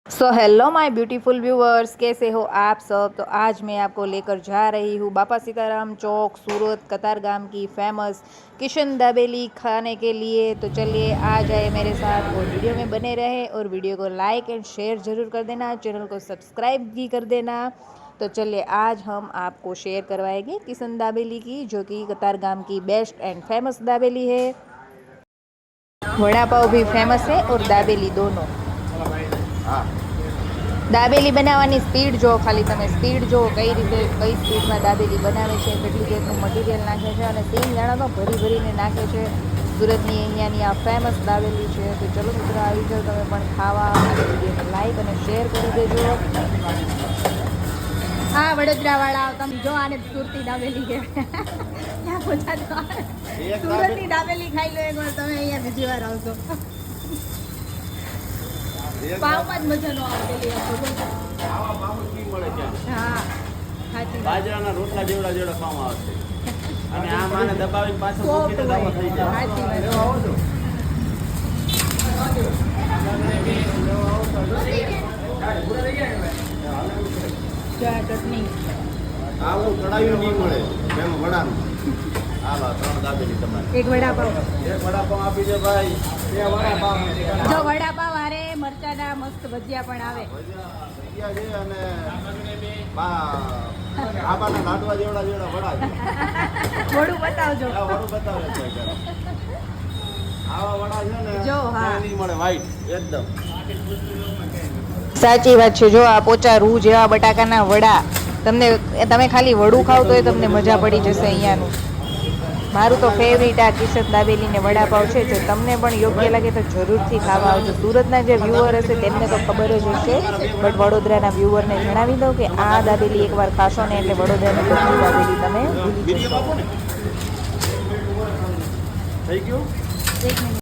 So hello my beautiful viewers, कैसे हो आप सब। तो आज मैं आपको लेकर जा रही हूँ बापा सीताराम चौक सूरत कतारगाम की फेमस किशन दाबेली खाने के लिए। तो चलिए आ जाए मेरे साथ और वीडियो में बने रहे और वीडियो को लाइक एंड शेयर ज़रूर कर देना, चैनल को सब्सक्राइब भी कर देना। तो चलिए आज हम आपको शेयर करवाएंगे किशन दाबेली की, जो कि कतारगाम की बेस्ट एंड फेमस दाबेली है। वड़ा पाव भी फेमस है और दाबेली दोनों। દાબેલી બનાવવાની સ્પીડ જો, ખાલી તમે સ્પીડ જો કઈ રીતે કઈ સ્પીડમાં દાબેલી બનાવે છે, કેટલી કેટલું મટીરિયલ નાખે છે અને સિંગ દાણા તો ભરી ભરીને નાખે છે। સુરતની અહીંયાની આ ફેમસ દાબેલી છે। તો ચલો મિત્રો આવી જાઓ તમે પણ ખાવા અને વિડીયોને લાઈક અને શેર કરી દેજો। હા વડોદરાવાળા તમે જો આને સુરતી દાબેલી કહેવાય। સુરતની દાબેલી ખાઈ લો એકવાર તમે, અહીંયા બીજી વાર આવશો। પાવમાં જ મજા નો આવે। આવા પાવ કી મળે ક્યાં? હા સાચી વાત। બાજરાના રોટલા જેવડા જેવડા પાવ આવશે અને આ માને દબાવીને પાછો મૂકીને દાવો થઈ જાય। સાચી વાત। આવો છો ચા ચટણી આવું કડાયું નહીં મળે એમ વડાનું। હાલો 3 દાબેલી તમારે। એક વડાપાવ, એક વડાપાવ આપી દે ભાઈ। 2 વડાપાવ। જો વડાપાવ હારે મરચાના મસ્ત ભજીયા પણ આવે। ભજીયા છે અને આબાના લાડવા જેવડા જેવડા વડા છે। વડું બતાવજો। આ વડું બતાવે છે કે આવા વડા છે ને જો, હા। ત્યાં નહીં મળે વ્હાઈટ એકદમ। સાચી વાત છે। જો આ પોચા રૂ જેવા બટાકાના વડા તમે ખાલી વડું ખાવ તો તમને મજા પડી જશે અહીંયાનું। મારું તો ફેવરિટ આ કિશન દાબેલી ને વડાપાવ છે। જો તમને પણ યોગ્ય લાગે તો જરૂરથી ખાવા આવજો। સુરતના જે વ્યુઅર હશે તેમને તો ખબર જ હશે, બટ વડોદરાના વ્યુઅરને જણાવી દઉં કે આ દાબેલી એકવાર ખાશો ને એટલે વડોદરાની બધી દાબેલી તમે ભૂલી જશો। થઈ ગયું। 1 મિનિટ।